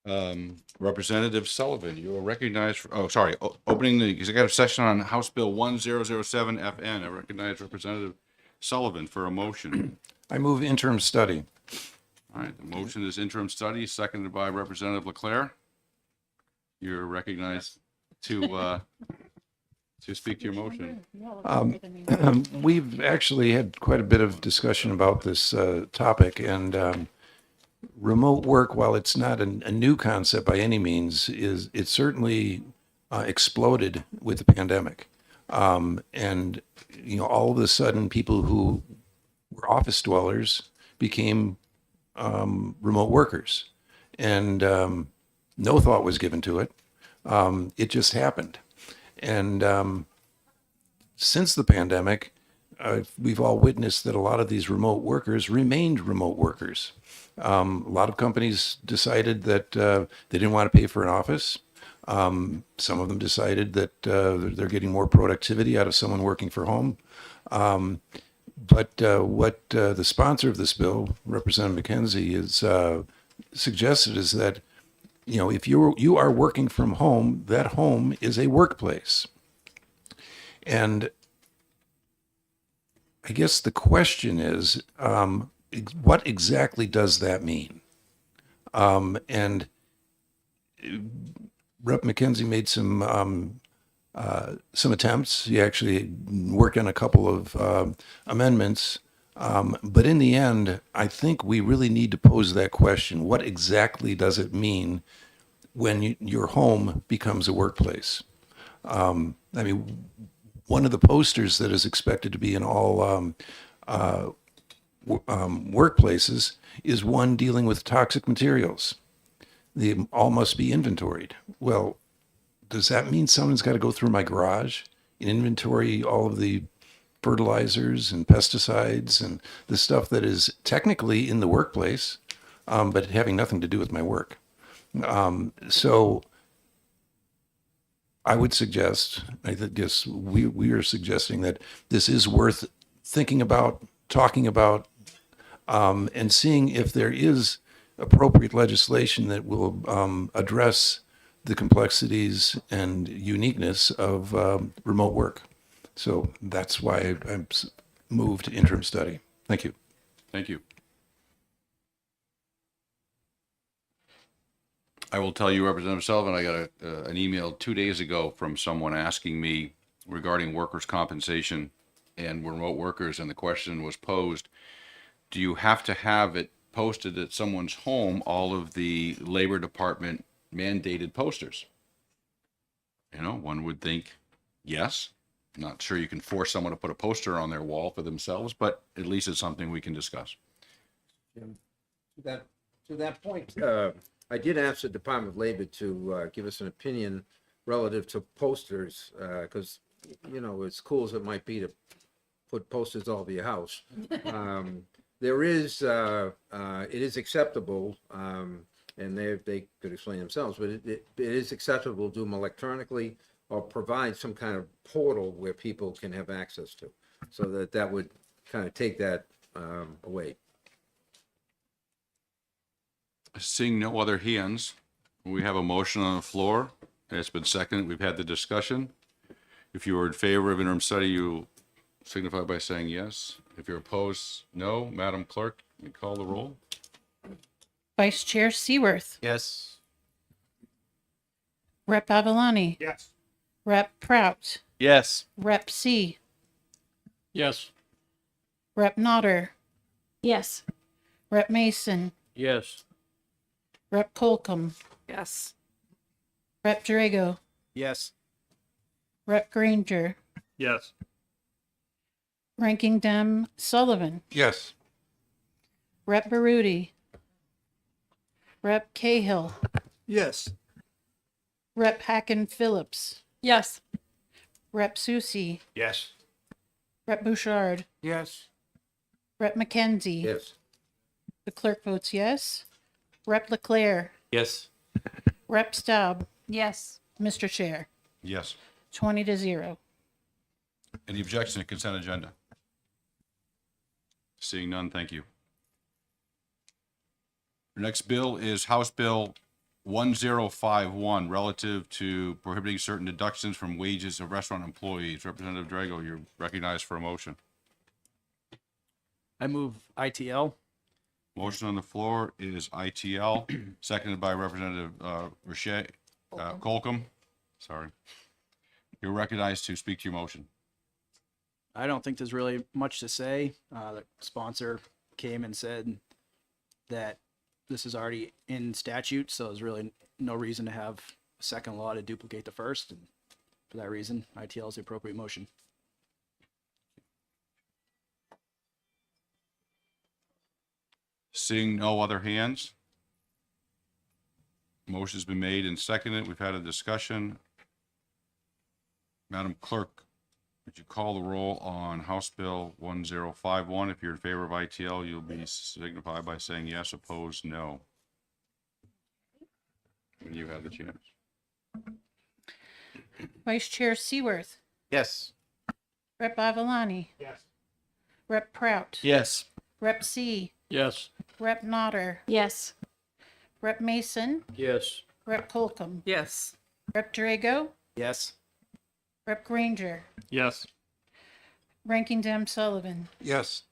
Representative Sullivan, you are recognized for, opening the executive session on House Bill 1007 FN. I recognize Representative Sullivan for a motion. I move interim study. All right, the motion is interim study, seconded by Representative Leclerc. You're recognized to speak to your motion. We've actually had quite a bit of discussion about this topic, and remote work, while it's not a new concept by any means, it certainly exploded with the pandemic. And all of a sudden, people who were office dwellers became remote workers, and no thought was given to it. It just happened. And since the pandemic, we've all witnessed that a lot of these remote workers remained remote workers. A lot of companies decided that they didn't want to pay for an office. Some of them decided that they're getting more productivity out of someone working from home. But what the sponsor of this bill, Representative McKenzie, is suggested is that if you are working from home, that home is a workplace. And I guess the question is, what exactly does that mean? And Rep. McKenzie made some attempts. He actually worked on a couple of amendments. But in the end, I think we really need to pose that question. What exactly does it mean when your home becomes a workplace? One of the posters that is expected to be in all workplaces is one dealing with toxic materials. They all must be inventoried. Well, does that mean someone's got to go through my garage and inventory all of the fertilizers and pesticides and the stuff that is technically in the workplace, but having nothing to do with my work? So I would suggest, I guess we are suggesting that this is worth thinking about, talking about, and seeing if there is appropriate legislation that will address the complexities and uniqueness of remote work. So that's why I moved to interim study. Thank you. Thank you. I will tell you, Representative Sullivan, I got an email 2 days ago from someone asking me regarding workers' compensation and remote workers, and the question was posed, do you have to have it posted at someone's home, all of the Labor Department mandated posters? One would think yes. I'm not sure you can force someone to put a poster on their wall for themselves, but at least it's something we can discuss. To that point, I did ask the Department of Labor to give us an opinion relative to posters, because, as cool as it might be to put posters all over your house, there is, it is acceptable, and they could explain themselves, but it is acceptable to do them electronically or provide some kind of portal where people can have access to, so that would kind of take that away. Seeing no other hands, we have a motion on the floor. It's been seconded. We've had the discussion. If you are in favor of interim study, you signify by saying yes. If you're opposed, no. Madam Clerk, you call the roll. Vice Chair Seaworth. Yes. Rep. Avalani. Yes. Rep. Prout. Yes. Rep. C. Yes. Rep. Nodder. Yes. Rep. Mason. Yes. Rep. Colcom. Yes. Rep. Drago. Yes. Rep. Granger. Yes. Ranking Dem Sullivan. Yes. Rep. Baruti. Rep. Cahill. Yes. Rep. Hacken Phillips. Yes. Rep. Susi. Yes. Rep. Bouchard. Yes. Rep. McKenzie. Yes. The clerk votes yes. Rep. Leclerc. Yes. Rep. Staub. Yes. Mr. Chair, Yes. 20-0. Any objection to consent agenda? Seeing none, thank you. The next bill is House Bill 1051 relative to prohibiting certain deductions from wages of restaurant employees. Representative Drago, you're recognized for a motion. I move ITL. Motion on the floor is ITL, seconded by Representative Colcom. Sorry. You're recognized to speak to your motion. I don't think there's really much to say. The sponsor came and said that this is already in statute, so there's really no reason to have a second law to duplicate the first. And for that reason, ITL is the appropriate motion. Seeing no other hands, motion's been made and seconded. We've had a discussion. Madam Clerk, would you call the roll on House Bill 1051? If you're in favor of ITL, you'll be signified by saying yes, opposed, no. When you have the chance. Vice Chair Seaworth, Yes. Rep. Avalani, Yes. Rep. Prout, Yes. Rep. C, Yes. Rep. Nodder, Yes. Rep. Mason, Yes. Rep. Holcomb, Yes. Rep. Drago, Yes. Rep. Granger, Yes. Ranking Dem Sullivan, Yes.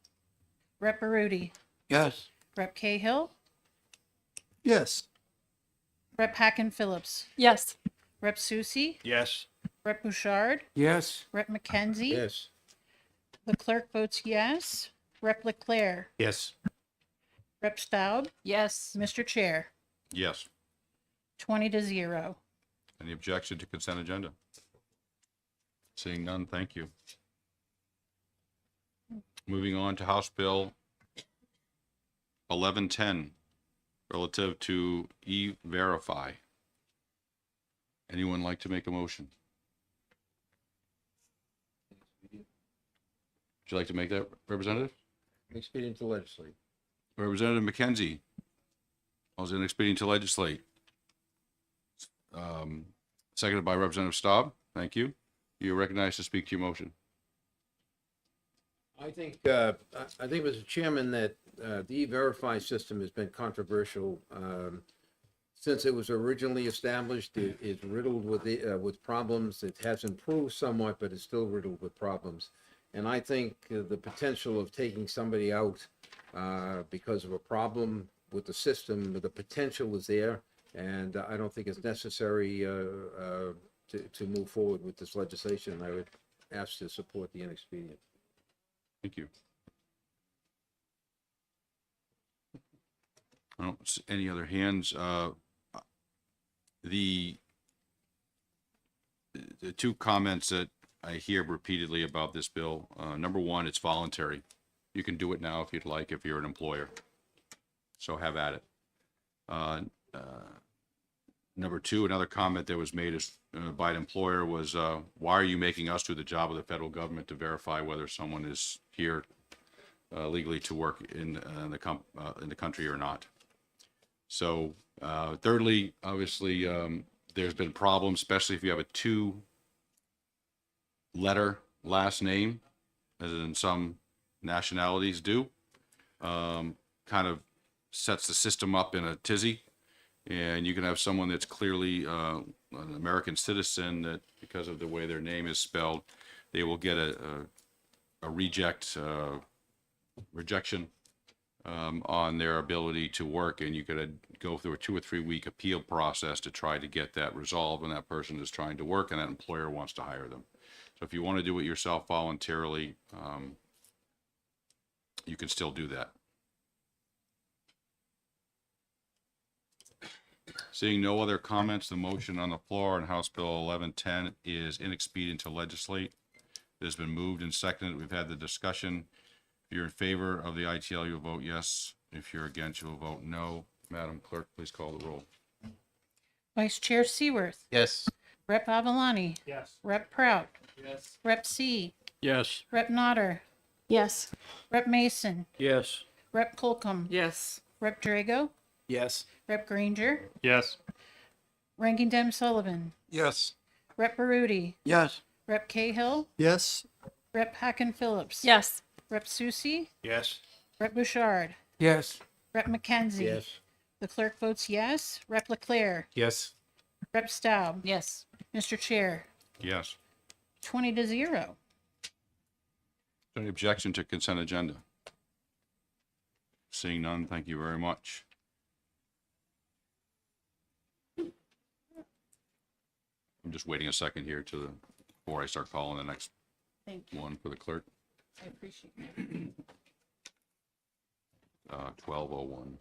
Rep. Baruti, Yes. Rep. Cahill, Yes. Rep. Hacken Phillips, Yes. Rep. Susie, Yes. Rep. Bouchard, Yes. Rep. McKenzie. Yes. The clerk votes yes. Rep. Leclerc, Yes. Rep. Staub, Yes. Mr. Chair, Yes. 20-0. Any objection to consent agenda? Seeing none, thank you. Moving on to House Bill 1110, relative to E-Verify. Anyone like to make a motion? Would you like to make that, Representative? Expedient to legislate. Representative McKenzie. Also an expedient to legislate. Seconded by Representative Staub. Thank you. You're recognized to speak to your motion. I think, Mr. Chairman, that the E-Verify system has been controversial. Since it was originally established, it is riddled with problems. It has improved somewhat, but it's still riddled with problems. And I think the potential of taking somebody out because of a problem with the system, the potential is there. And I don't think it's necessary to move forward with this legislation. I would ask to support the inexpedient. Thank you. I don't see any other hands. The two comments that I hear repeatedly about this bill, number one, it's voluntary. You can do it now if you'd like, if you're an employer. So have at it. Number two, another comment that was made by an employer was, why are you making us do the job of the federal government to verify whether someone is here legally to work in the country or not? So thirdly, obviously, there's been problems, especially if you have a two-letter last name, as in some nationalities do. Kind of sets the system up in a tizzy. And you can have someone that's clearly an American citizen that, because of the way their name is spelled, they will get a rejection on their ability to work, and you could go through a 2 or 3 week appeal process to try to get that resolved when that person is trying to work and that employer wants to hire them. So if you want to do it yourself voluntarily, you can still do that. Seeing no other comments, the motion on the floor on House Bill 1110 is inexpedient to legislate. It has been moved and seconded. We've had the discussion. If you're in favor of the ITL, you'll vote yes. If you're against, you'll vote no. Madam Clerk, please call the roll. Vice Chair Seaworth, Yes. Rep. Avalani, Yes. Rep. Prout, Yes. Rep. C, Yes. Rep. Nodder, Yes. Rep. Mason, Yes. Rep. Colcom, Yes. Rep. Drago, Yes. Rep. Granger, Yes. Ranking Dem Sullivan, Yes. Rep. Baruti, Yes. Rep. Cahill, Yes. Rep. Hacken Phillips, Yes. Rep. Susie, Yes. Rep. Bouchard, Yes. Rep. McKenzie, Yes. The clerk votes yes. Rep. Leclerc, Yes. Rep. Staub, Yes. Mr. Chair, Yes. 20-0. Any objection to consent agenda? Seeing none, thank you very much. I'm just waiting a second here before I start calling the next Thank you. one for the clerk. I appreciate it. 1201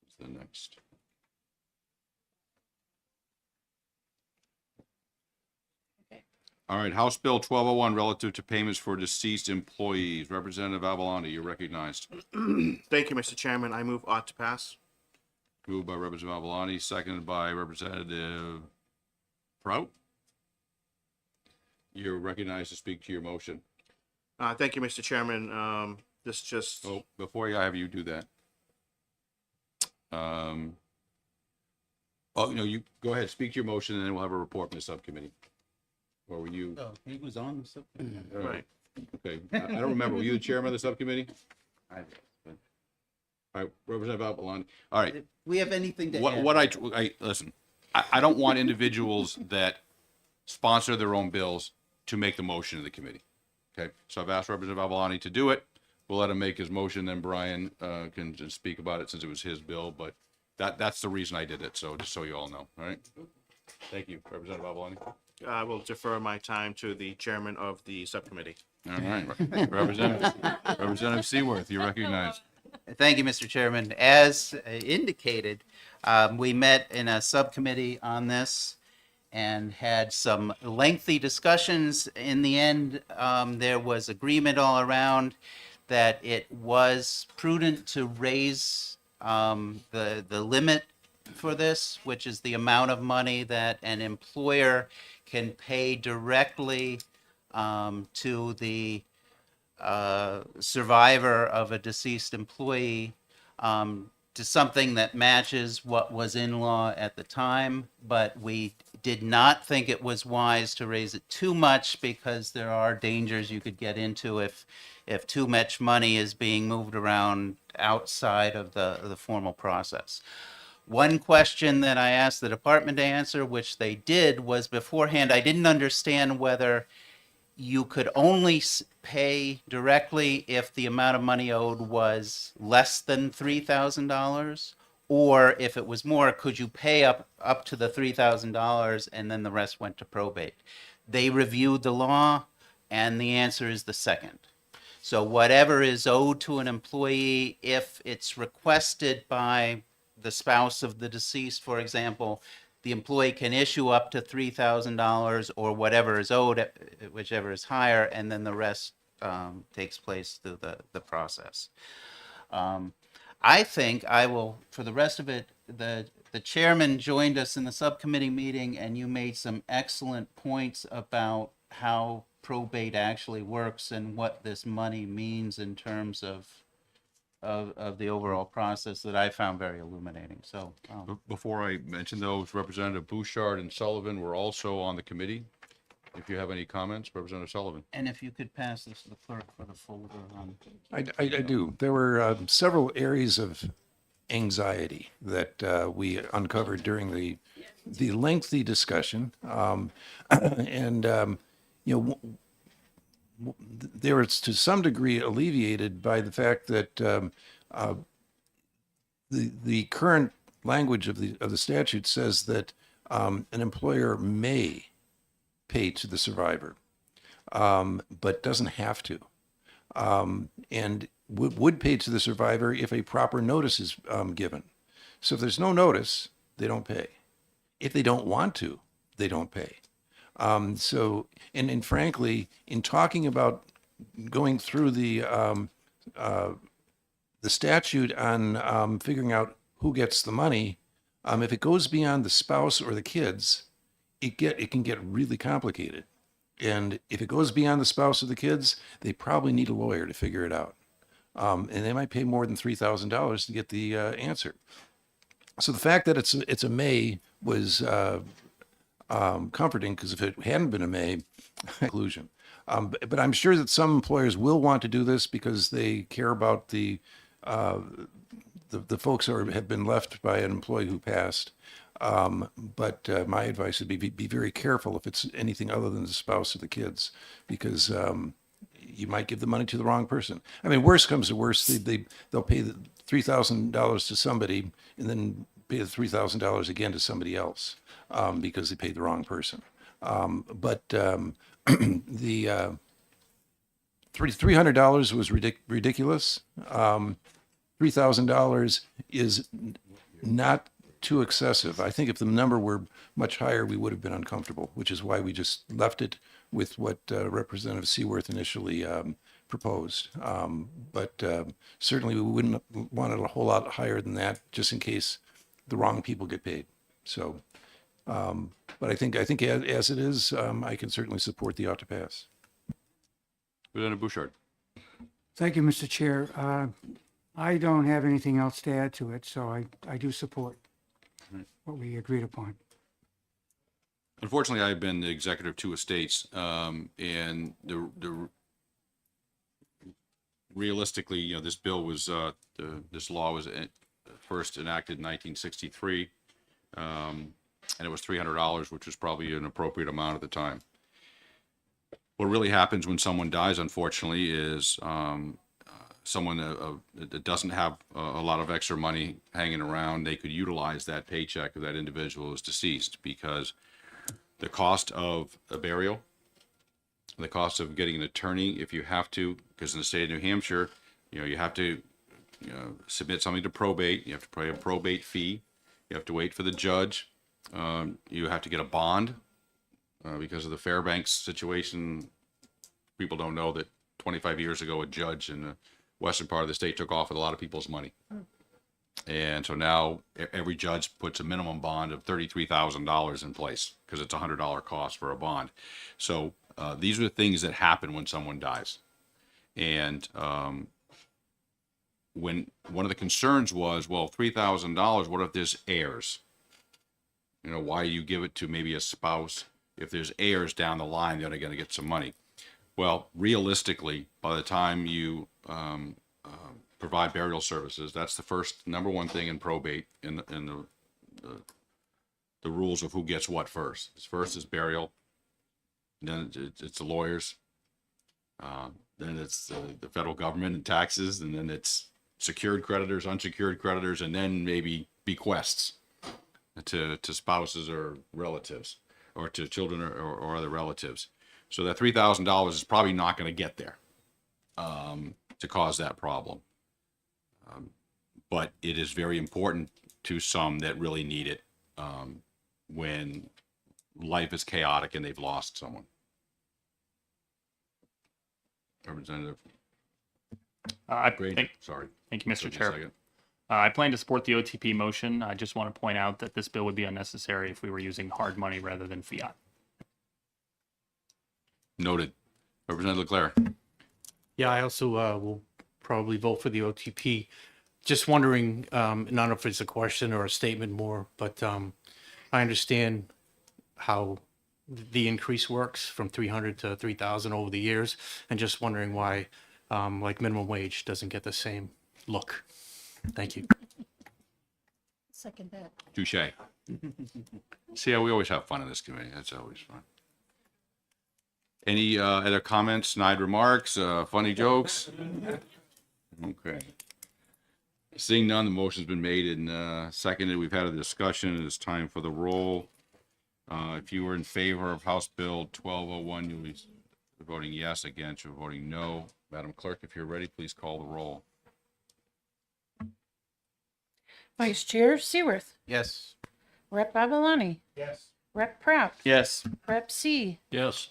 is the next. Okay. All right, House Bill 1201 relative to payments for deceased employees. Representative Avalon, you're recognized. Thank you, Mr. Chairman. I move ought to pass. Moved by Representative Avalon, seconded by Representative Prout. You're recognized to speak to your motion. Thank you, Mr. Chairman. This just, Oh, before I have you do that. You go ahead, speak to your motion, and then we'll have a report from the subcommittee. Or were you? Oh, he was on the subcommittee. right. Okay, I don't remember. Were you the chairman of the subcommittee? I- All right, Representative Avalon. All right, If we have anything to add. what I listen, I don't want individuals that sponsor their own bills to make the motion of the committee. Okay, so I've asked Representative Avalon to do it. We'll let him make his motion, then Brian can just speak about it since it was his bill, but that's the reason I did it, so just so you all know, all right? Thank you, Representative Avalon. I will defer my time to the chairman of the subcommittee. All right, Representative Seaworth, you're recognized. Thank you, Mr. Chairman. As indicated, we met in a subcommittee on this and had some lengthy discussions. In the end, there was agreement all around that it was prudent to raise the limit for this, which is the amount of money that an employer can pay directly to the survivor of a deceased employee, to something that matches what was in law at the time, but we did not think it was wise to raise it too much because there are dangers you could get into if too much money is being moved around outside of the formal process. One question that I asked the department to answer, which they did, was beforehand, I didn't understand whether you could only pay directly if the amount of money owed was less than $3,000, or if it was more, could you pay up to the $3,000 and then the rest went to probate? They reviewed the law, and the answer is the second. So whatever is owed to an employee, if it's requested by the spouse of the deceased, for example, the employee can issue up to $3,000 or whatever is owed, whichever is higher, and then the rest takes place through the process. I think I will, for the rest of it, the chairman joined us in the subcommittee meeting, and you made some excellent points about how probate actually works and what this money means in terms of the overall process that I found very illuminating. So, Before I mention those, Representative Bouchard and Sullivan were also on the committee. If you have any comments, Representative Sullivan. and if you could pass this to the clerk for the folder on. I do. There were several areas of anxiety that we uncovered during the lengthy discussion, they were to some degree alleviated by the fact that the current language of the statute says that an employer may pay to the survivor, but doesn't have to, and would pay to the survivor if a proper notice is given. So if there's no notice, they don't pay. If they don't want to, they don't pay. And frankly, in talking about going through the statute on figuring out who gets the money, if it goes beyond the spouse or the kids, it can get really complicated. And if it goes beyond the spouse or the kids, they probably need a lawyer to figure it out. And they might pay more than $3,000 to get the answer. So the fact that it's a may was comforting, because if it hadn't been a may, conclusion. But I'm sure that some employers will want to do this because they care about the the folks have been left by an employee who passed. But my advice would be very careful if it's anything other than the spouse or the kids, because you might give the money to the wrong person. I mean, worst comes to worst, they'll pay the $3,000 to somebody and then pay the $3,000 again to somebody else because they paid the wrong person. But the $300 was ridiculous. $3,000 is not too excessive. I think if the number were much higher, we would have been uncomfortable, which is why we just left it with what Representative Seaworth initially proposed. But certainly we wouldn't want it a whole lot higher than that, just in case the wrong people get paid. So, but I think as it is, I can certainly support the ought to pass. Representative Bouchard. Thank you, Mr. Chair. I don't have anything else to add to it, so I do support what we agreed upon. Unfortunately, I've been the executive of two estates, and the realistically, you know, this bill was this law was first enacted in 1963, and it was $300, which was probably an appropriate amount at the time. What really happens when someone dies, unfortunately, is someone that doesn't have a lot of extra money hanging around. They could utilize that paycheck if that individual is deceased, because the cost of a burial, the cost of getting an attorney if you have to, because in the state of New Hampshire, you know, you have to submit something to probate. You have to pay a probate fee. You have to wait for the judge. You have to get a bond because of the Fairbanks situation. People don't know that 25 years ago, a judge in the western part of the state took off with a lot of people's money. And so now every judge puts a minimum bond of $33,000 in place because it's a $100 cost for a bond. So these are the things that happen when someone dies. And when one of the concerns was, well, $3,000, what if there's heirs? You know, why do you give it to maybe a spouse? If there's heirs down the line, they're going to get some money. Well, realistically, by the time you provide burial services, that's the first number one thing in probate in the rules of who gets what first. First is burial, then it's the lawyers, then it's the federal government and taxes, and then it's secured creditors, unsecured creditors, and then maybe bequests to spouses or relatives, or to children or other relatives. So that $3,000 is probably not going to get there to cause that problem. But it is very important to some that really need it when life is chaotic and they've lost someone. Representative Granger, sorry. Thank you, Mr. Took me a Chair. second. I plan to support the OTP motion. I just want to point out that this bill would be unnecessary if we were using hard money rather than fiat. Noted. Representative Leclerc. Yeah, I also will probably vote for the OTP. Just wondering, I don't know if it's a question or a statement more, but I understand how the increase works from 300 to 3,000 over the years, and just wondering why, like minimum wage doesn't get the same look. Thank you. Second that. Touche. See how we always have fun in this committee. That's always fun. Any other comments, snide remarks, funny jokes? Okay. Seeing none, the motion's been made and seconded. We've had a discussion. It's time for the roll. If you were in favor of House Bill 1201, you'll be voting yes. Against, you're voting no. Madam Clerk, if you're ready, please call the roll. Vice Chair Seaworth, Yes. Rep. Babalani, Yes. Rep. Prout, Yes. Rep. C, Yes.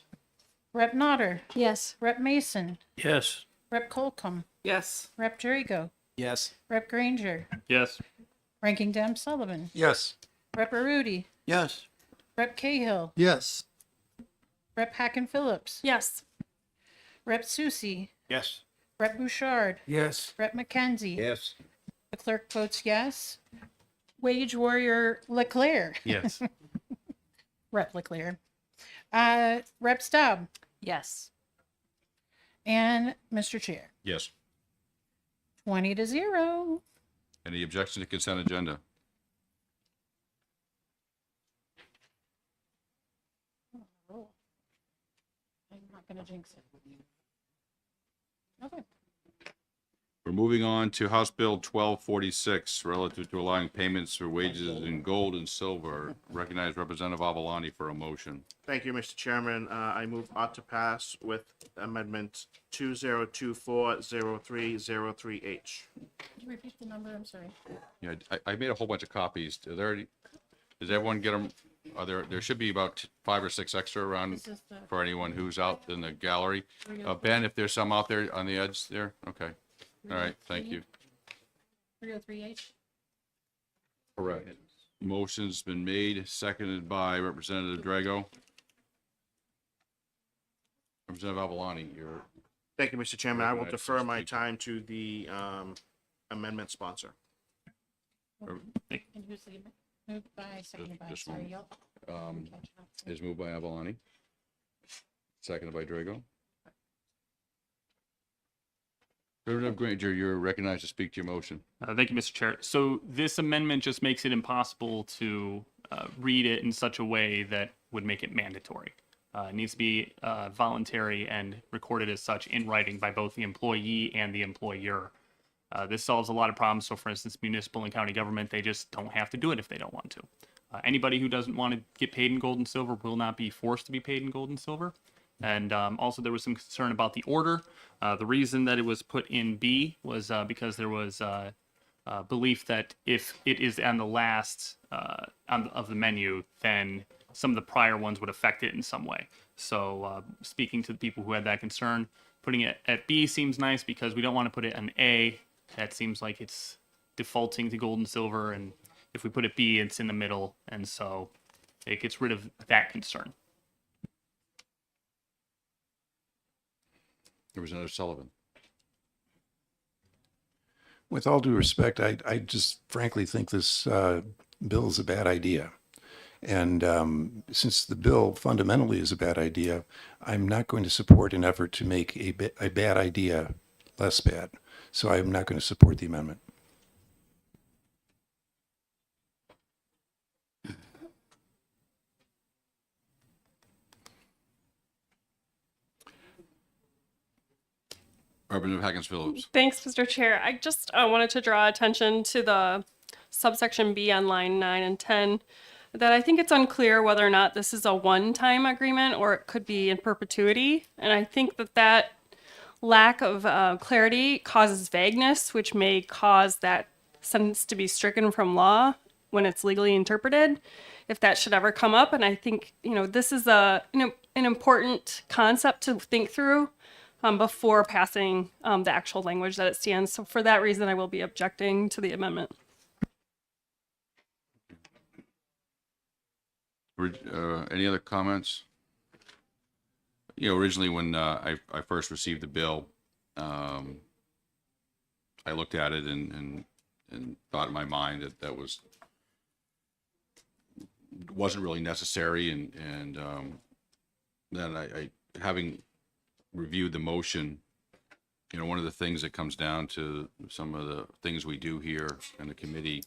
Rep. Nodder, Yes. Rep. Mason, Yes. Rep. Colcom, Yes. Rep. Jerigo, Yes. Rep. Granger, Yes. Ranking Dem Sullivan, Yes. Rep. Arudi, Yes. Rep. Cahill, Yes. Rep. Hacken Phillips, Yes. Rep. Susie, Yes. Rep. Bouchard, Yes. Rep. McKenzie. Yes. The clerk votes yes. Wage Warrior Leclerc, Yes. Rep. Leclerc, Rep. Staub, Yes. and Mr. Chair. Yes. 20-0. Any objection to consent agenda? I'm not gonna jinx it. Okay. We're moving on to House Bill 1246, relative to allowing payments for wages in gold and silver. Recognize Representative Avalani for a motion. Thank you, Mr. Chairman. I move ought to pass with amendment 2024-0303H. Could you repeat the number? I'm sorry. Yeah, I made a whole bunch of copies. Does everyone get them? There should be about 5 or 6 extra around This is the for anyone who's out in the gallery. Ben, if there's some out there on the edge there, okay. All right, thank you. 303H. Correct. Motion's been made, seconded by Representative Drago. Representative Avalani, you're, Thank you, Mr. Chairman. I will Recognized defer to my speak. time to the amendment sponsor. And who's the, moved by, seconded by, Just sorry, one. y'all. um, Catching up. is moved by Avalani, seconded by Drago. Representative Granger, you're recognized to speak to your motion. Thank you, Mr. Chair. So this amendment just makes it impossible to read it in such a way that would make it mandatory. It needs to be voluntary and recorded as such in writing by both the employee and the employer. This solves a lot of problems. So, for instance, municipal and county government, they just don't have to do it if they don't want to. Anybody who doesn't want to get paid in gold and silver will not be forced to be paid in gold and silver. And also, there was some concern about the order. The reason that it was put in B was because there was belief that if it is on the last of the menu, then some of the prior ones would affect it in some way. So speaking to the people who had that concern, putting it at B seems nice because we don't want to put it on A. That seems like it's defaulting to gold and silver. And if we put it B, it's in the middle. And so it gets rid of that concern. Representative Sullivan. With all due respect, I just frankly think this bill is a bad idea. And since the bill fundamentally is a bad idea, I'm not going to support an effort to make a bad idea less bad. So I'm not going to support the amendment. Representative Hackens Phillips. Thanks, Mr. Chair. I just wanted to draw attention to the subsection B on line 9 and 10, that I think it's unclear whether or not this is a one-time agreement or it could be in perpetuity. And I think that lack of clarity causes vagueness, which may cause that sentence to be stricken from law when it's legally interpreted, if that should ever come up. And I think, this is an important concept to think through before passing the actual language that it stands. So for that reason, I will be objecting to the amendment. Any other comments? Originally when I first received the bill, I looked at it and thought in my mind that wasn't really necessary, and then I having reviewed the motion, one of the things that comes down to some of the things we do here in the committee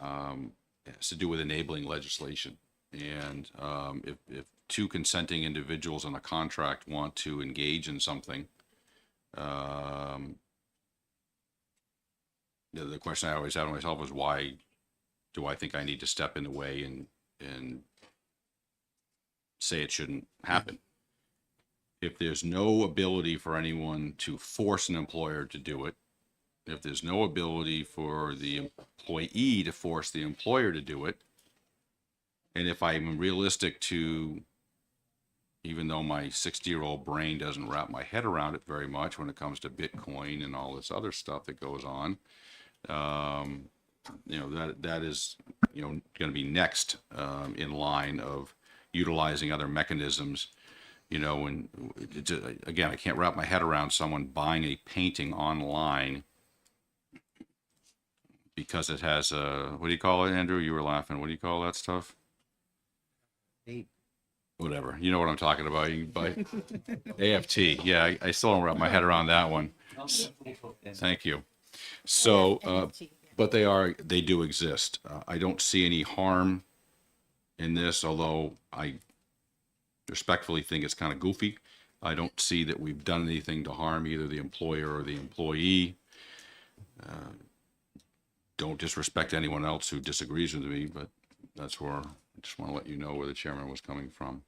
has to do with enabling legislation. And if two consenting individuals on a contract want to engage in something, the question I always have to myself is, why do I think I need to step in the way and say it shouldn't happen? If there's no ability for anyone to force an employer to do it, if there's no ability for the employee to force the employer to do it, and if I'm realistic to, even though my 60-year-old brain doesn't wrap my head around it very much when it comes to Bitcoin and all this other stuff that goes on, that is, going to be next in line of utilizing other mechanisms. And again, I can't wrap my head around someone buying a painting online because it has a, what do you call it, Andrew? You were laughing. What do you call that stuff? Whatever. You know what I'm talking about. You can buy AFT. Yeah, I still don't wrap my head around that one. Thank you. So, but they do exist. I don't see any harm in this, although I respectfully think it's kind of goofy. I don't see that we've done anything to harm either the employer or the employee. Don't disrespect anyone else who disagrees with me, but that's where I just want to let you know where the chairman was coming from.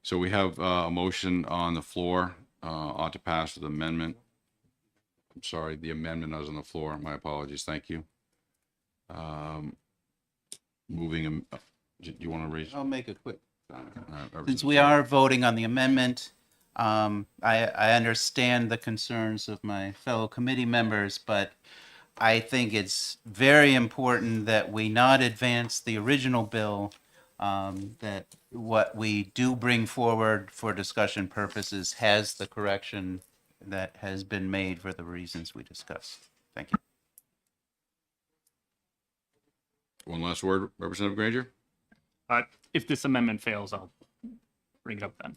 So we have a motion on the floor, ought to pass with amendment. I'm sorry, the amendment is on the floor. My apologies. Thank you. Moving, do you want to raise? I'll make a quick Representative Since we Sullivan. are voting on the amendment, I understand the concerns of my fellow committee members, but I think it's very important that we not advance the original bill, that what we do bring forward for discussion purposes has the correction that has been made for the reasons we discussed. Thank you. One last word, Representative Granger? If this amendment fails, I'll bring it up then.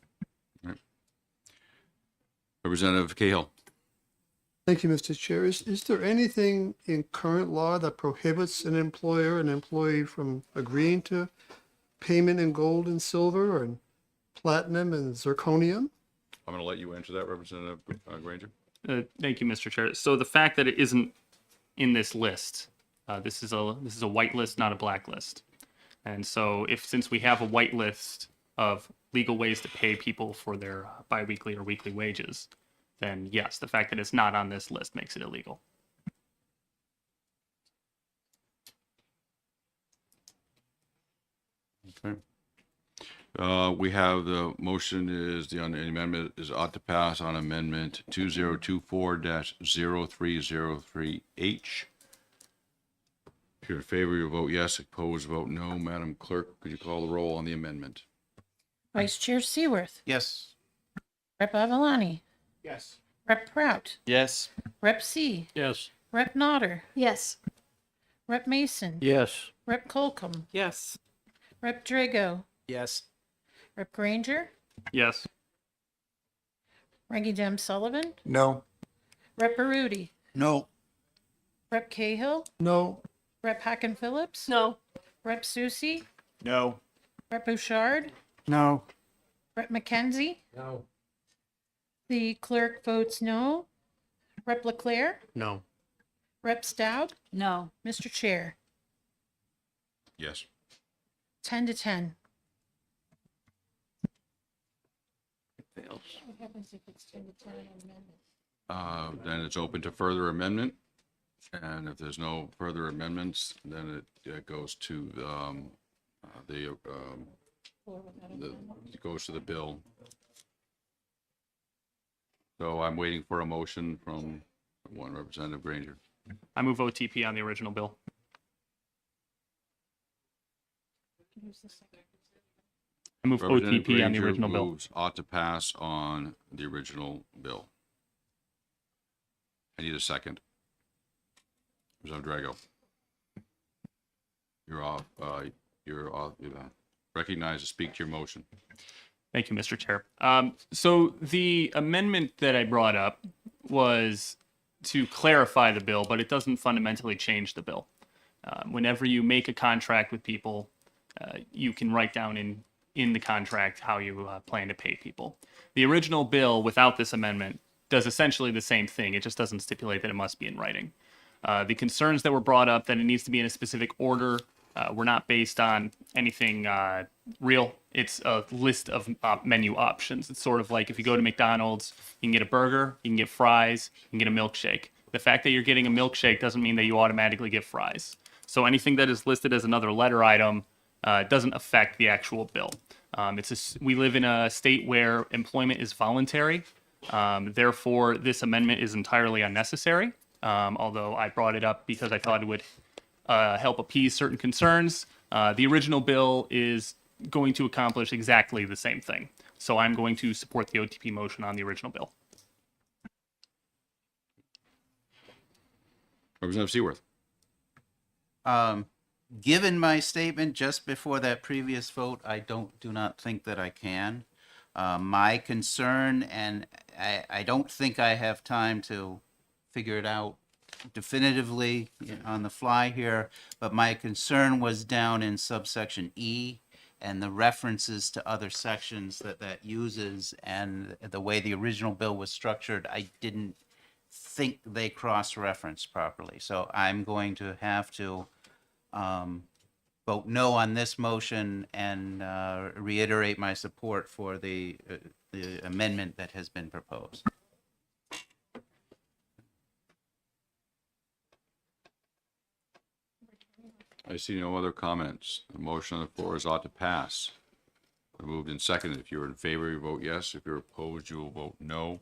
Representative Cahill. Thank you, Mr. Chair. Is there anything in current law that prohibits an employer, an employee from agreeing to payment in gold and silver or in platinum and zirconium? I'm going to let you answer that, Representative Granger. Thank you, Mr. Chair. So the fact that it isn't in this list, this is a white list, not a black list. And so since we have a white list of legal ways to pay people for their biweekly or weekly wages, then yes, the fact that it's not on this list makes it illegal. Okay. We have the motion is the amendment is ought to pass on amendment 2024-0303H. If you're in favor, you vote yes. Opposed, vote no. Madam Clerk, could you call the roll on the amendment? Vice Chair Seaworth, Yes. Rep. Avalani, Yes. Rep. Prout, Yes. Rep. C, Yes. Rep. Nodder, Yes. Rep. Mason, Yes. Rep. Colcom, Yes. Rep. Drago, Yes. Rep. Granger, Yes. Ranking Dem Sullivan, No. Rep. Baruti, No. Rep. Cahill, No. Rep. Hacken Phillips, No. Rep. Susie, No. Rep. Bouchard, No. Rep. McKenzie. No. The clerk votes no. Rep. Leclerc, No. Rep. Stout, No. Mr. Chair, Yes. 10 to 10. Then it's open to further amendment. And if there's no further amendments, then it goes to it goes to the bill. So I'm waiting for a motion from one Representative Granger. I move OTP on the original bill. I move Representative OTP on the Granger original bill. moves ought to pass on the original bill. I need a second. Representative Drago. You're off. You're recognized to speak to your motion. Thank you, Mr. Chair. So the amendment that I brought up was to clarify the bill, but it doesn't fundamentally change the bill. Whenever you make a contract with people, you can write down in the contract how you plan to pay people. The original bill, without this amendment, does essentially the same thing. It just doesn't stipulate that it must be in writing. The concerns that were brought up that it needs to be in a specific order were not based on anything real. It's a list of menu options. It's sort of like if you go to McDonald's, you can get a burger, you can get fries, you can get a milkshake. The fact that you're getting a milkshake doesn't mean that you automatically get fries. So anything that is listed as another letter item doesn't affect the actual bill. We live in a state where employment is voluntary. Therefore, this amendment is entirely unnecessary. Although I brought it up because I thought it would help appease certain concerns. The original bill is going to accomplish exactly the same thing. So I'm going to support the OTP motion on the original bill. Representative Seaworth. Given my statement just before that previous vote, I do not think that I can. My concern, and I don't think I have time to figure it out definitively on the fly here, but my concern was down in subsection E and the references to other sections that uses, and the way the original bill was structured, I didn't think they cross-referenced properly. So I'm going to have to vote no on this motion and reiterate my support for the amendment that has been proposed. I see no other comments. The motion on the floor is ought to pass. Moved and seconded. If you're in favor, you vote yes. If you're opposed, you will vote no.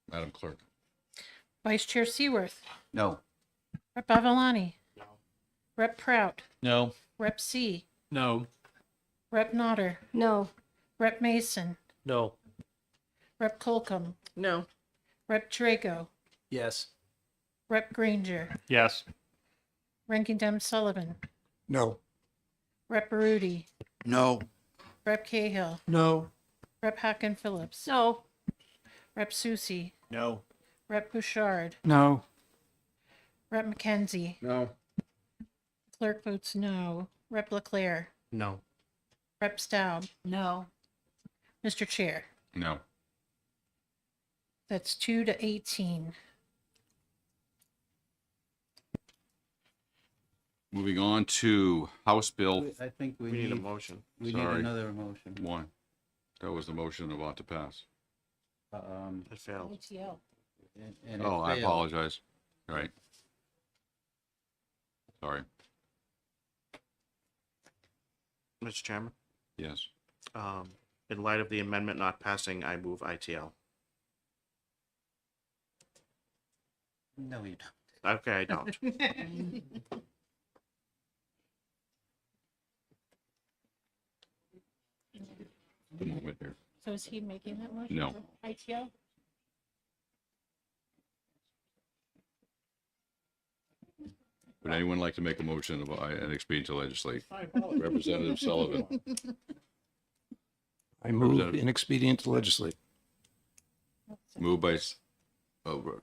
Madam Clerk. Vice Chair Seaworth, No. Rep. Avalani. No. Rep. Prout, No. Rep. C, No. Rep. Nodder, No. Rep. Mason, No. Rep. Colcom, No. Rep. Drago, Yes. Rep. Granger, Yes. Ranking Dem Sullivan, No. Rep. Baruti, No. Rep. Cahill, No. Rep. Hacken Phillips, No. Rep. Susie, No. Rep. Bouchard, No, Rep. McKenzie, No. Clerk votes no. Rep. Leclerc, No. Rep. Staub, No. Mr. Chair. No. That's 2-18. Moving on to House Bill I think We need a motion. we need Sorry. another motion. 1. That was the motion that ought to pass. It failed. ATL. And it Oh, I failed. apologize. All right. Sorry. Mr. Chairman, Yes. in light of the amendment not passing, I move ITL. No, you don't. Okay, I don't. The moment here. So is he making that motion? No. for ITL? Would anyone like to make a motion about an expedient to legislate? Representative Sullivan. I move Representative. inexpedient to legislate. Moved by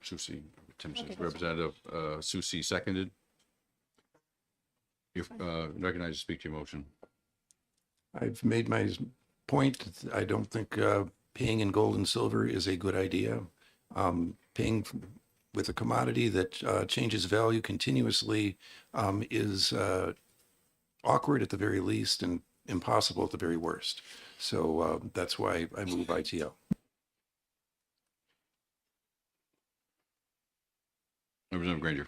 Susie. Tim says Okay, that's Representative Susie seconded. You're recognized to speak to your motion. I've made my point. I don't think paying in gold and silver is a good idea. Paying with a commodity that changes value continuously is awkward at the very least and impossible at the very worst. So that's why I move ITL. Representative Granger.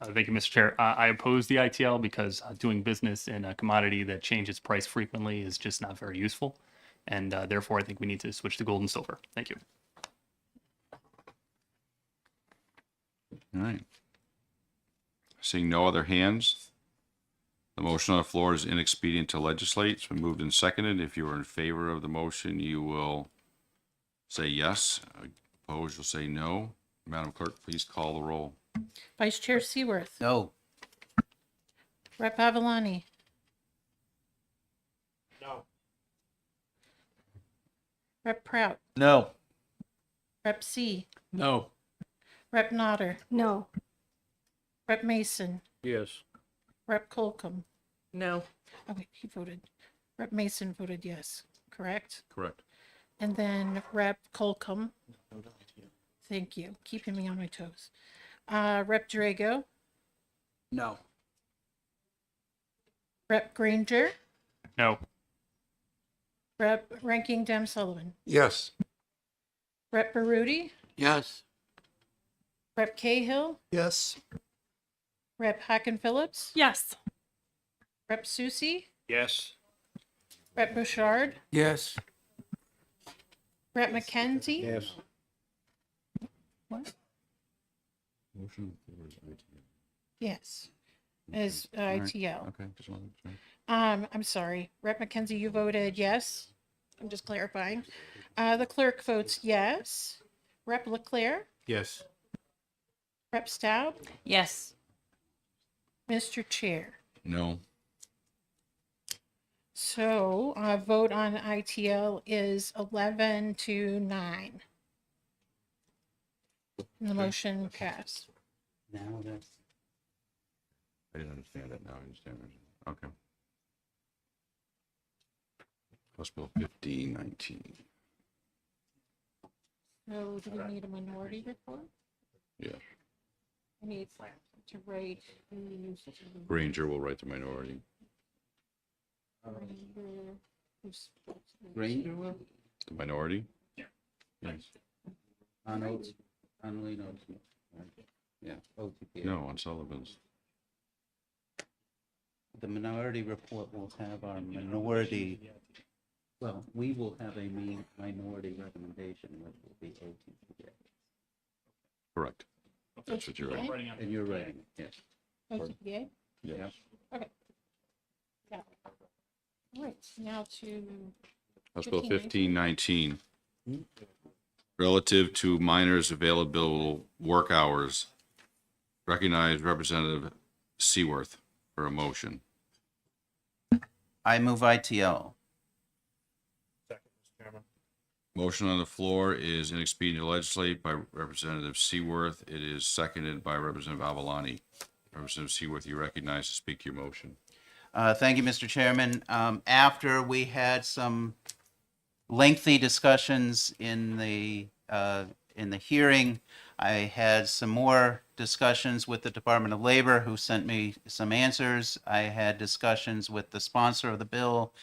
Thank you, Mr. Chair. I oppose the ITL because doing business in a commodity that changes price frequently is just not very useful. And therefore, I think we need to switch to gold and silver. Thank you. All right. Seeing no other hands, the motion on the floor is inexpedient to legislate. It's been moved and seconded. If you are in favor of the motion, you will say yes. Opposed, you'll say no. Madam Clerk, please call the roll. Vice Chair Seaworth, No. Rep. Avalani, No. Rep. Prout, No. Rep. C, No. Rep. Nodder, No. Rep. Mason, Yes. Rep. Colcom. No. Oh, wait, he voted. Rep. Mason voted yes, correct? Correct. And then Rep. Colcom. Thank you, keeping me on my toes. Rep. Drago, No. Rep. Granger, No. Rep. Ranking Dem Sullivan, Yes. Rep. Baruti, Yes. Rep. Cahill, Yes. Rep. Hacken Phillips, Yes. Rep. Susie, Yes. Rep. Bouchard, yes, Rep. McKenzie. Yes. What? Motion on the floor is ITL. Yes, as All right. ITL. Okay, just wanted to check. I'm sorry, Rep. McKenzie, you voted yes. I'm just clarifying. The clerk votes yes. Rep. Leclerc, Yes. Rep. Staub, Yes. Mr. Chair. No. So, vote on ITL is 11-9. And the motion passed. Now that's. I didn't understand it, now I understand it. Okay. House Bill 1519. So do we need a minority report? Yeah. I need to rate who's. Granger will write the minority. Granger will? The minority? Yes. On Lee knows. Yeah, OTPA. No, on Sullivan's. The minority report will have our minority, well, we will have a minority recommendation, which will be OTPA. Correct. That's what you're OTPA? writing. And you're writing, it, yes. OTPA? Yes. Okay. Got it. All right, now to, House Bill 1519. 1519. Relative to minors' available work hours, recognize Representative Seaworth for a motion. I move ITO. Motion on the floor is inexpedient to legislate by Representative Seaworth. It is seconded by Representative Avalani. Representative Seaworth, you recognize to speak to your motion. Thank you, Mr. Chairman. After we had some lengthy discussions in the hearing, I had some more discussions with the Department of Labor, who sent me some answers. I had discussions with the sponsor of the bill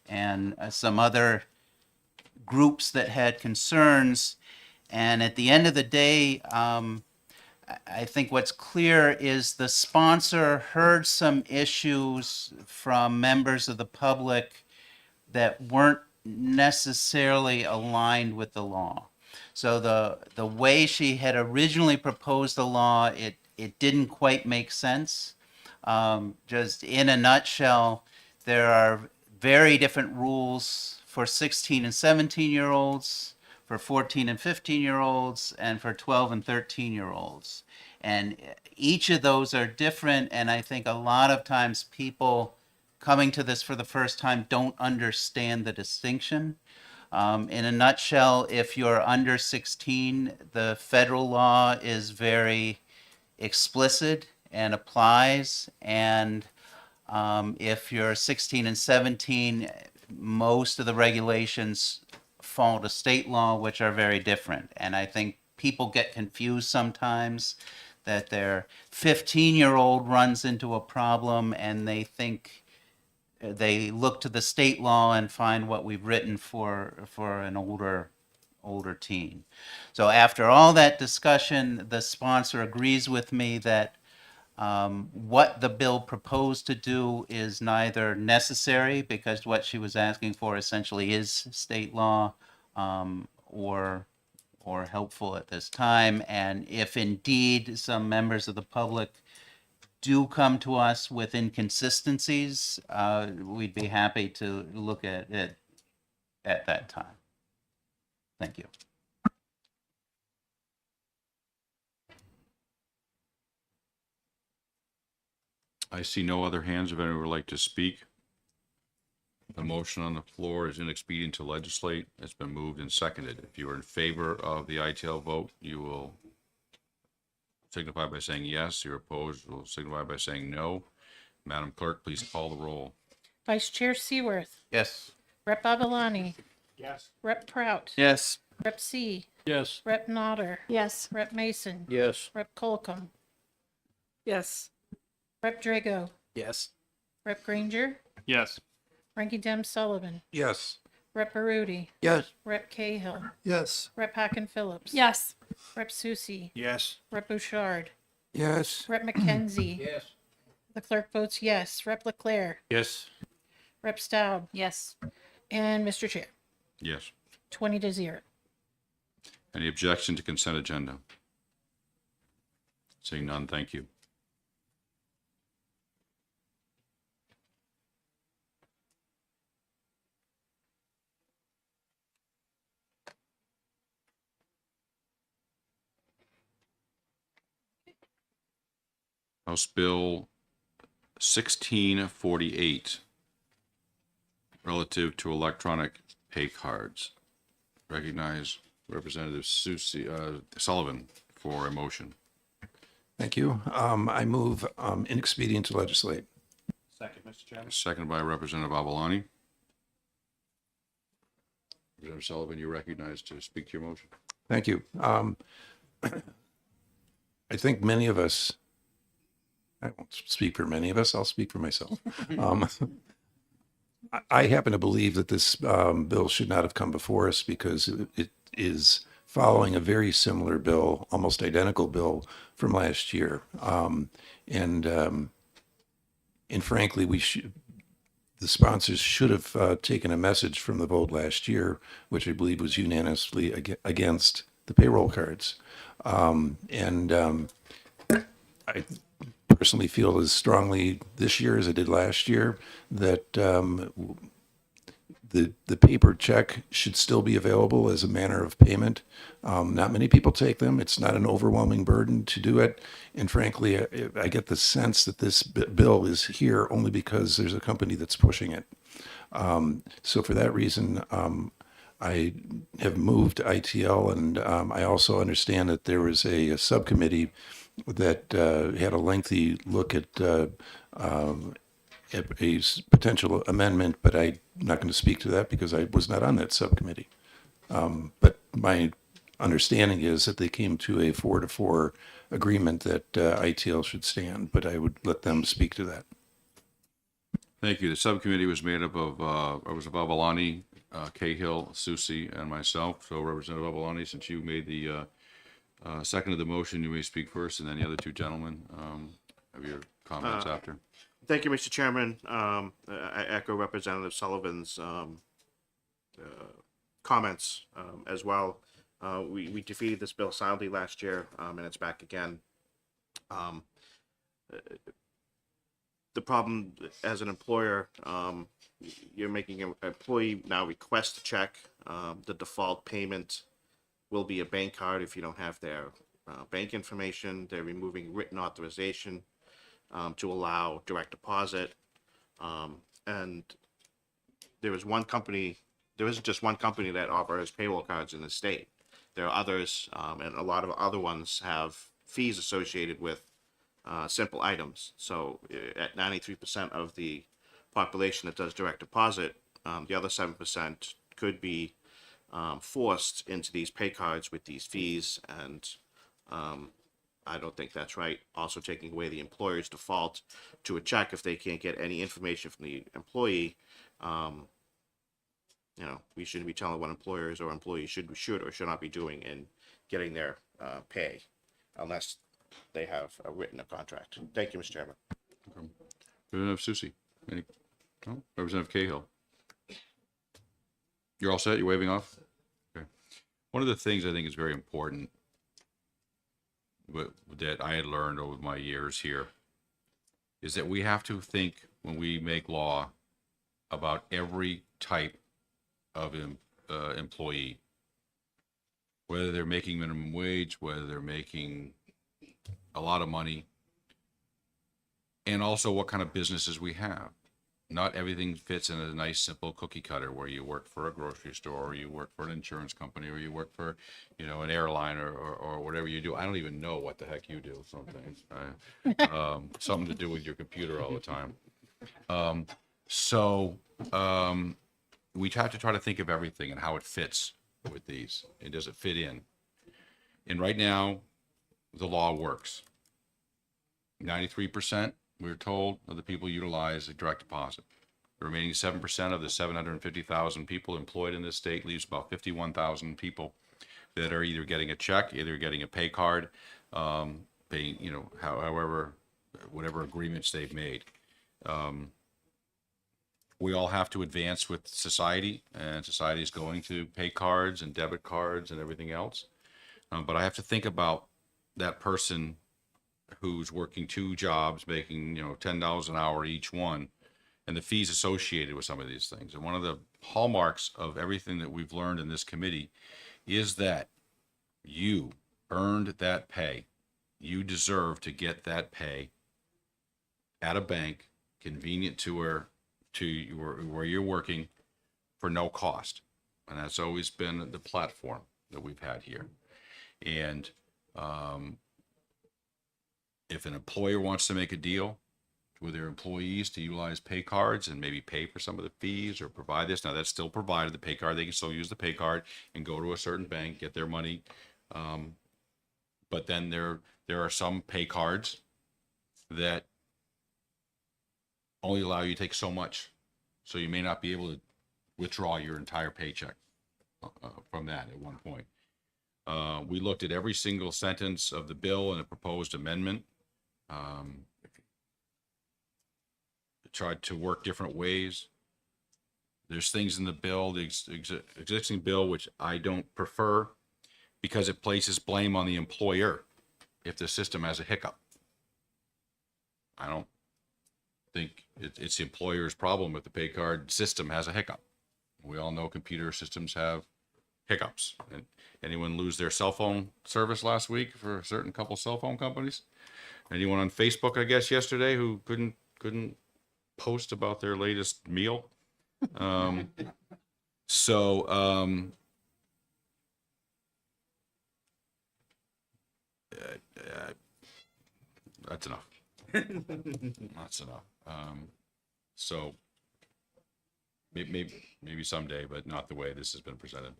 and some other groups that had concerns. And at the end of the day, I think what's clear is the sponsor heard some issues from members of the public that weren't necessarily aligned with the law. So the way she had originally proposed the law, it didn't quite make sense. Just in a nutshell, there are very different rules for 16 and 17-year-olds, for 14 and 15-year-olds, and for 12 and 13-year-olds. And each of those are different, and I think a lot of times people coming to this for the first time don't understand the distinction. In a nutshell, if you're under 16, the federal law is very explicit and applies, and if you're 16 and 17, most of the regulations fall to state law, which are very different. And I think people get confused sometimes that their 15-year-old runs into a problem and they think they look to the state law and find what we've written for an older teen. So after all that discussion, the sponsor agrees with me that what the bill proposed to do is neither necessary, because what she was asking for essentially is state law, or helpful at this time. And if indeed some members of the public do come to us with inconsistencies, we'd be happy to look at it at that time. Thank you. I see no other hands if anyone would like to speak. The motion on the floor is inexpedient to legislate. It's been moved and seconded. If you are in favor of the ITL vote, you will signify by saying yes. You're opposed, will signify by saying no. Madam Clerk, please call the roll. Vice Chair Seaworth, Yes. Rep. Avalani, Yes. Rep. Prout, Yes. Rep. C, Yes. Rep. Nodder, Yes. Rep. Mason, Yes. Rep. Colcom, Yes. Rep. Drago, Yes. Rep. Granger, Yes. Ranking Dem Sullivan, Yes. Rep. Barudi, Yes. Rep. Cahill, Yes. Rep. Hacken Phillips, Yes. Rep. Susie, Yes. Rep. Bouchard, Yes. Rep. McKenzie. Yes. The clerk votes yes. Rep. Leclerc, Yes. Rep. Staub, Yes. and Mr. Chair, Yes. 20-0. Any objection to consent agenda? Seeing none, thank you. House Bill 1648, relative to electronic pay cards. Recognize Representative Susie Sullivan for a motion. Thank you. I move inexpedient to legislate. Second, Mr. Chairman. Seconded by Representative Avalani. Representative Sullivan, you're recognized to speak to your motion. Thank you. I think many of us, I won't speak for many of us, I'll speak for myself. I happen to believe that this bill should not have come before us because it is following a very similar bill, almost identical bill from last year. And frankly, the sponsors should have taken a message from the vote last year, which I believe was unanimously against the payroll cards. I personally feel as strongly this year as I did last year that the paper check should still be available as a manner of payment. Not many people take them. It's not an overwhelming burden to do it. And frankly, I get the sense that this bill is here only because there's a company that's pushing it. So for that reason, I have moved to ITL, and I also understand that there was a subcommittee that had a lengthy look at a potential amendment, but I'm not going to speak to that because I was not on that subcommittee. But my understanding is that they came to a 4-4 agreement that ITL should stand, but I would let them speak to that. Thank you. The subcommittee was made up of Avalani, Cahill, Susie, and myself. So Representative Avalani, since you made the second of the motion, you may speak first, and then the other two gentlemen have your comments after. Thank you, Mr. Chairman. I echo Representative Sullivan's comments as well. We defeated this bill soundly last year, and it's back again. The problem as an employer, you're making an employee now request a check. The default payment will be a bank card if you don't have their bank information. They're removing written authorization to allow direct deposit. And there is one company, there isn't just one company that offers payroll cards in the state. There are others, and a lot of other ones have fees associated with simple items. So at 93% of the population that does direct deposit, the other 7% could be forced into these pay cards with these fees, and I don't think that's right. Also taking away the employer's default to a check if they can't get any information from the employee. We shouldn't be telling what employers or employees should or should not be doing in getting their pay unless they have a written contract. Thank you, Mr. Chairman. Representative Susie, any? No? Representative Cahill. You're all set? You're waving off? Okay. One of the things I think is very important that I had learned over my years here is that we have to think when we make law about every type of employee, whether they're making minimum wage, whether they're making a lot of money, and also what kind of businesses we have. Not everything fits in a nice, simple cookie cutter where you work for a grocery store, or you work for an insurance company, or you work for, an airline, or whatever you do. I don't even know what the heck you do sometimes. Something to do with your computer all the time. We have to try to think of everything and how it fits with these. And does it fit in? And right now, the law works. 93%, we're told, of the people utilize a direct deposit. The remaining 7% of the 750,000 people employed in this state leaves about 51,000 people that are either getting a check, either getting a pay card, paying, however, whatever agreements they've made. We all have to advance with society, and society is going to pay cards and debit cards and everything else. But I have to think about that person who's working two jobs, making, $10 an hour each one, and the fees associated with some of these things. And one of the hallmarks of everything that we've learned in this committee is that you earned that pay. You deserve to get that pay at a bank, convenient to where you're working, for no cost. And that's always been the platform that we've had here. And If an employer wants to make a deal with their employees to utilize pay cards and maybe pay for some of the fees or provide this, now that's still provided, the pay card, they can still use the pay card and go to a certain bank, get their money. But then there are some pay cards that only allow you to take so much. So you may not be able to withdraw your entire paycheck from that at one point. We looked at every single sentence of the bill and a proposed amendment. Tried to work different ways. There's things in the bill, the existing bill, which I don't prefer because it places blame on the employer if the system has a hiccup. I don't think it's the employer's problem if the pay card system has a hiccup. We all know computer systems have hiccups. And anyone lose their cell phone service last week for a certain couple cell phone companies? Anyone on Facebook, I guess, yesterday who couldn't post about their latest meal? That's enough. That's enough. So maybe someday, but not the way this has been presented.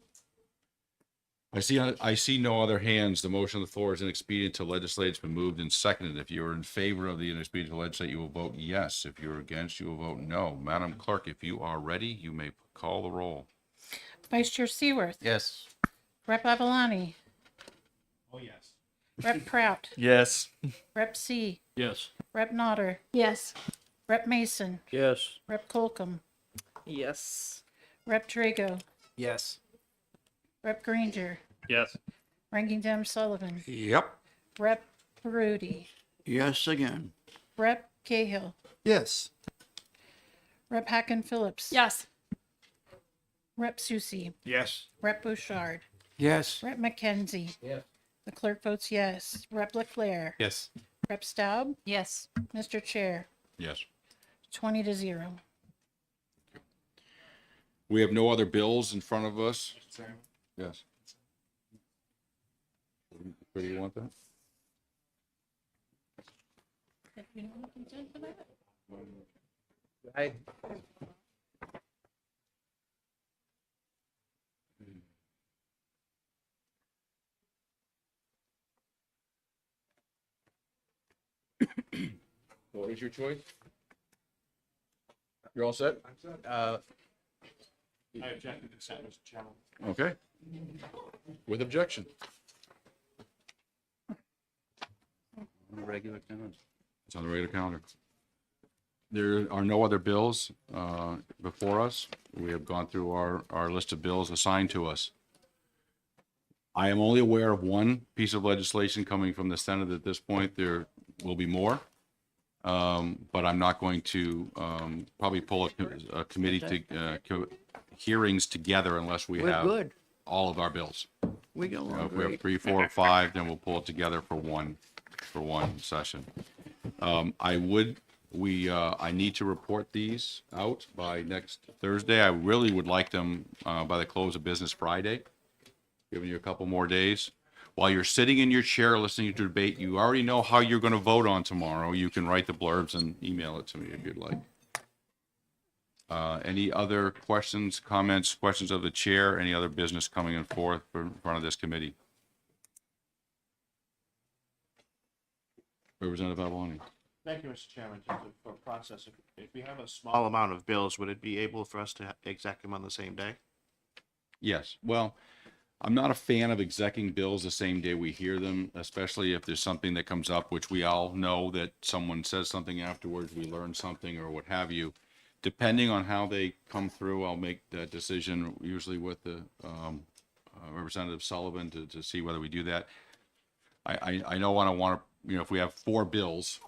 I see no other hands. The motion on the floor is inexpedient to legislate. It's been moved and seconded. If you are in favor of the inexpedient to legislate, you will vote yes. If you're against, you will vote no. Madam Clerk, if you are ready, you may call the roll. Vice Chair Seaworth. Yes. Rep. Avalani. Oh, yes. Rep. Prout. Yes. Rep. C. Yes. Rep. Nodder. Yes. Rep. Mason. Yes. Rep. Colcom. Yes. Rep. Drago. Yes. Rep. Granger. Yes. Ranking Dem Sullivan. Yep. Rep. Barudi. Yes again. Rep. Cahill. Yes. Rep. Hacken Phillips. Yes. Rep. Susie. Yes. Rep. Bouchard. Yes. Rep. McKenzie. Yes. The clerk votes yes. Rep. Leclerc. Yes. Rep. Staub. Yes. Mr. Chair. Yes. 20-0. We have no other bills in front of us. Yes. Where do you want that? I, What is your choice? You're all set? I object to consent, Mr. Chairman. Okay. With objection. Regular calendar. It's on the regular calendar. There are no other bills before us. We have gone through our list of bills assigned to us. I am only aware of one piece of legislation coming from the Senate at this point. There will be more. But I'm not going to probably pull a committee to hearings together unless we have good. all of our bills. We get along If we have 3, 4, or 5, then we'll pull it together for one session. I need to report these out by next Thursday. I really would like them by the close of business Friday, giving you a couple more days. While you're sitting in your chair listening to debate, you already know how you're going to vote on tomorrow. You can write the blurbs and email it to me if you'd like. Any other questions, comments, questions of the chair? Any other business coming in forth in front of this committee? Representative Avaloni. Thank you, Mr. Chairman. Just for process, if we have a small amount of bills, would it be able for us to exec them on the same day? Yes. Well, I'm not a fan of execing bills the same day we hear them, especially if there's something that comes up, which we all know that someone says something afterwards, we learn something or what have you. Depending on how they come through, I'll make that decision, usually with the Representative Sullivan to see whether we do that. I know I don't want to, if we have 4 bills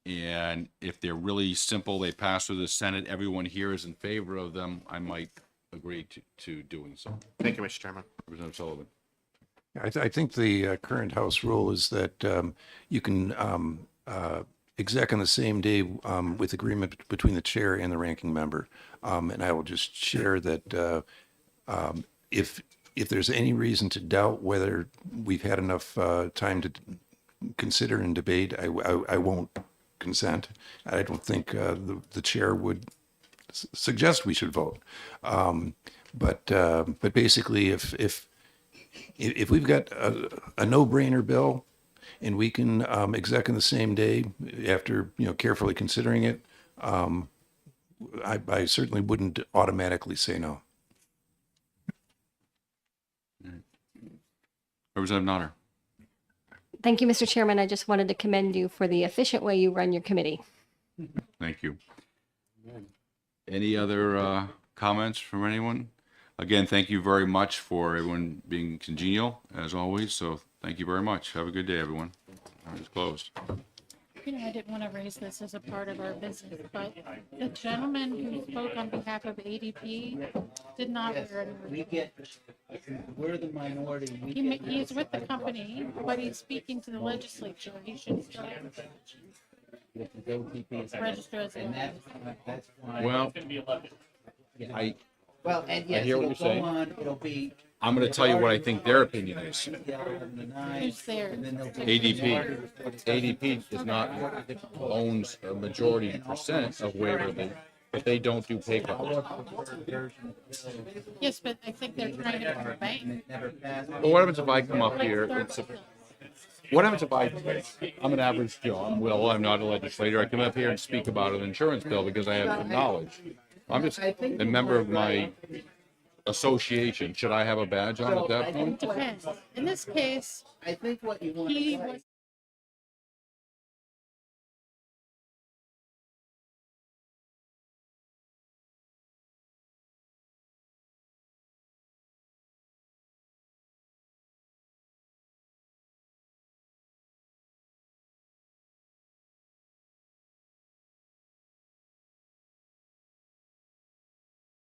and if they're really simple, they pass through the Senate, everyone here is in favor of them, I might agree to doing so. Thank you, Mr. Chairman. Representative Sullivan. I think the current House rule is that you can exec on the same day with agreement between the chair and the ranking member. And I will just share that if if there's any reason to doubt whether we've had enough time to consider and debate, I won't consent. I don't think the chair would suggest we should vote. But basically, if we've got a no-brainer bill and we can exec in the same day after carefully considering it, I certainly wouldn't automatically say no. Representative Nodder. Thank you, Mr. Chairman. I just wanted to commend you for the efficient way you run your committee. Thank you. Any other comments from anyone? Again, thank you very much for everyone being congenial, as always. So thank you very much. Have a good day, everyone. It's closed. I didn't want to raise this as a part of our business, but the gentleman who spoke on behalf of ADP did not wear any. We're the minority. He's with the company, but he's speaking to the legislature. He should still register as a. Well, I And yes, hear what it'll you're go saying. on, it'll be. I'm going to tell you what I think their opinion is. Who's there? ADP. ADP does not owns a majority percent of Waverly, but they don't do pay cuts. Yes, but I think they're trying to become a bank. Well, what happens if I come up here and what happens if I'm an average Joe, I'm not a legislator, I come up here and speak about an insurance bill because I have knowledge. I'm just a member of my association. Should I have a badge on at that point? Depends. In this case, I think what you want. he was